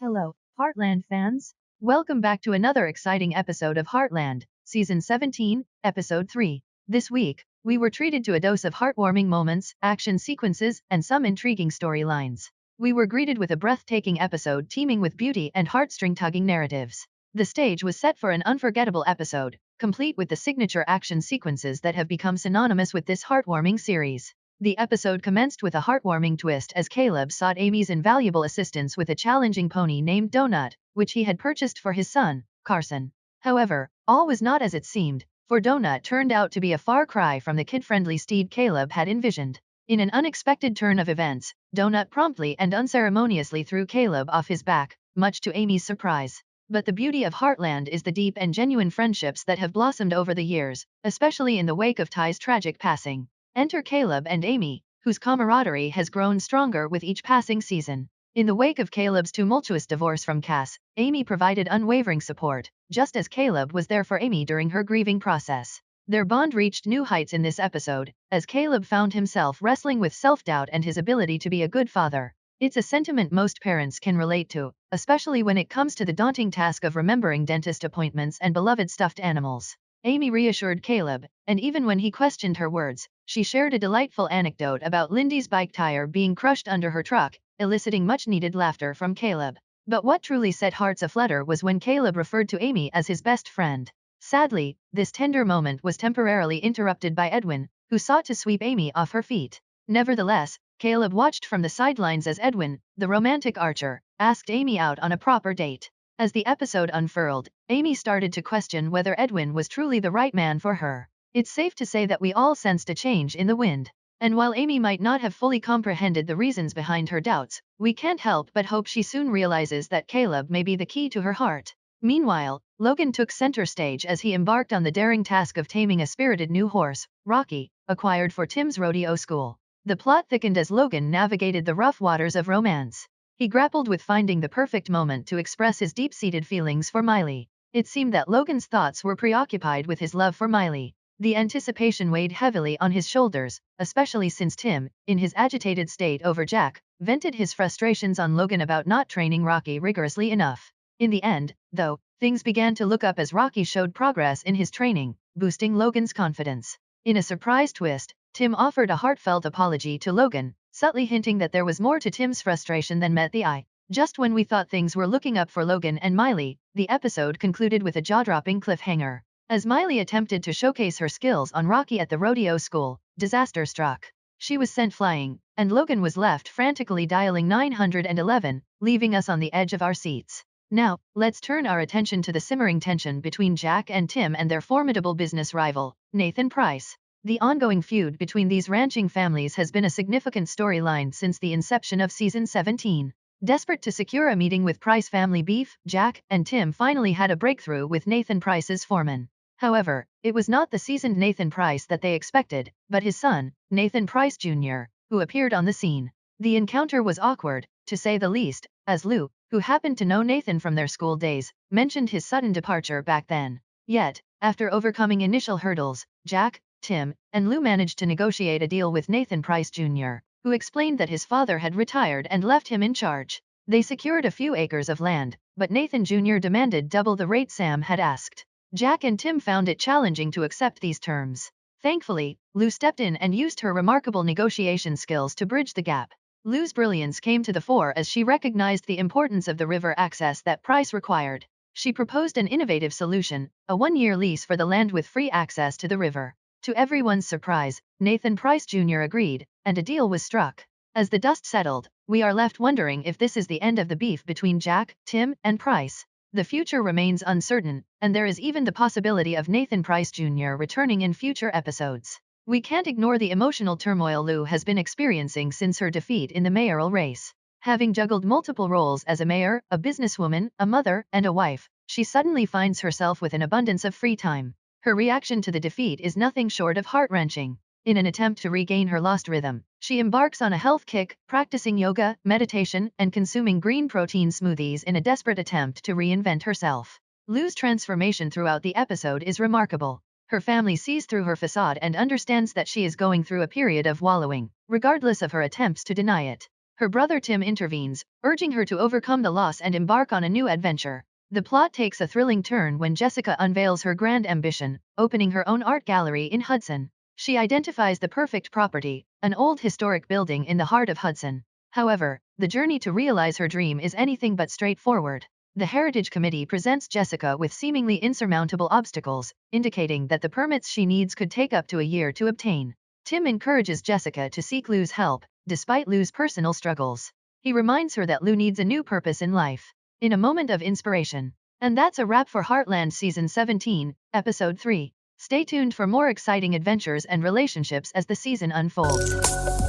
Hello, Heartland fans. Welcome back to another exciting episode of Heartland, Season 17, Episode 3. This week, we were treated to a dose of heartwarming moments, action sequences, and some intriguing storylines. We were greeted with a breathtaking episode teeming with beauty and heartstring-tugging narratives. The stage was set for an unforgettable episode, complete with the signature action sequences that have become synonymous with this heartwarming series. The episode commenced with a heartwarming twist as Caleb sought Amy's invaluable assistance with a challenging pony named Donut, which he had purchased for his son, Carson. However, all was not as it seemed, for Donut turned out to be a far cry from the kid-friendly steed Caleb had envisioned. In an unexpected turn of events, Donut promptly and unceremoniously threw Caleb off his back, much to Amy's surprise. But the beauty of Heartland is the deep and genuine friendships that have blossomed over the years, especially in the wake of Ty's tragic passing. Enter Caleb and Amy, whose camaraderie has grown stronger with each passing season. In the wake of Caleb's tumultuous divorce from Cass, Amy provided unwavering support, just as Caleb was there for Amy during her grieving process. Their bond reached new heights in this episode, as Caleb found himself wrestling with self-doubt and his ability to be a good father. It's a sentiment most parents can relate to, especially when it comes to the daunting task of remembering dentist appointments and beloved stuffed animals. Amy reassured Caleb, and even when he questioned her words, she shared a delightful anecdote about Lindy's bike tire being crushed under her truck, eliciting much-needed laughter from Caleb. But what truly set hearts aflutter was when Caleb referred to Amy as his best friend. Sadly, this tender moment was temporarily interrupted by Edwin, who sought to sweep Amy off her feet. Nevertheless, Caleb watched from the sidelines as Edwin, the romantic archer, asked Amy out on a proper date. As the episode unfurled, Amy started to question whether Edwin was truly the right man for her. It's safe to say that we all sensed a change in the wind. And while Amy might not have fully comprehended the reasons behind her doubts, we can't help but hope she soon realizes that Caleb may be the key to her heart. Meanwhile, Logan took center stage as he embarked on the daring task of taming a spirited new horse, Rocky, acquired for Tim's rodeo school. The plot thickened as Logan navigated the rough waters of romance. He grappled with finding the perfect moment to express his deep-seated feelings for Miley. It seemed that Logan's thoughts were preoccupied with his love for Miley. The anticipation weighed heavily on his shoulders, especially since Tim, in his agitated state over Jack, vented his frustrations on Logan about not training Rocky rigorously enough. In the end, though, things began to look up as Rocky showed progress in his training, boosting Logan's confidence. In a surprise twist, Tim offered a heartfelt apology to Logan, subtly hinting that there was more to Tim's frustration than met the eye. Just when we thought things were looking up for Logan and Miley, the episode concluded with a jaw-dropping cliffhanger. As Miley attempted to showcase her skills on Rocky at the rodeo school, disaster struck. She was sent flying, and Logan was left frantically dialing 911, leaving us on the edge of our seats. Now, let's turn our attention to the simmering tension between Jack and Tim and their formidable business rival, Nathan Price. The ongoing feud between these ranching families has been a significant storyline since the inception of Season 17. Desperate to secure a meeting with Price family beef, Jack and Tim finally had a breakthrough with Nathan Price's foreman. However, it was not the seasoned Nathan Price that they expected, but his son, Nathan Price Jr., who appeared on the scene. The encounter was awkward, to say the least, as Lou, who happened to know Nathan from their school days, mentioned his sudden departure back then. Yet, after overcoming initial hurdles, Jack, Tim, and Lou managed to negotiate a deal with Nathan Price Jr., who explained that his father had retired and left him in charge. They secured a few acres of land, but Nathan Jr. demanded double the rate Sam had asked. Jack and Tim found it challenging to accept these terms. Thankfully, Lou stepped in and used her remarkable negotiation skills to bridge the gap. Lou's brilliance came to the fore as she recognized the importance of the river access that Price required. She proposed an innovative solution, a one-year lease for the land with free access to the river. To everyone's surprise, Nathan Price Jr. agreed, and a deal was struck. As the dust settled, we are left wondering if this is the end of the beef between Jack, Tim, and Price. The future remains uncertain, and there is even the possibility of Nathan Price Jr. returning in future episodes. We can't ignore the emotional turmoil Lou has been experiencing since her defeat in the mayoral race. Having juggled multiple roles as a mayor, a businesswoman, a mother, and a wife, she suddenly finds herself with an abundance of free time. Her reaction to the defeat is nothing short of heart-wrenching. In an attempt to regain her lost rhythm, she embarks on a health kick, practicing yoga, meditation, and consuming green protein smoothies in a desperate attempt to reinvent herself. Lou's transformation throughout the episode is remarkable. Her family sees through her facade and understands that she is going through a period of wallowing, regardless of her attempts to deny it. Her brother Tim intervenes, urging her to overcome the loss and embark on a new adventure. The plot takes a thrilling turn when Jessica unveils her grand ambition, opening her own art gallery in Hudson. She identifies the perfect property, an old historic building in the heart of Hudson. However, the journey to realize her dream is anything but straightforward. The Heritage Committee presents Jessica with seemingly insurmountable obstacles, indicating that the permits she needs could take up to a year to obtain. Tim encourages Jessica to seek Lou's help, despite Lou's personal struggles. He reminds her that Lou needs a new purpose in life. In a moment of inspiration. And that's a wrap for Heartland Season 17, Episode 3. Stay tuned for more exciting adventures and relationships as the season unfolds.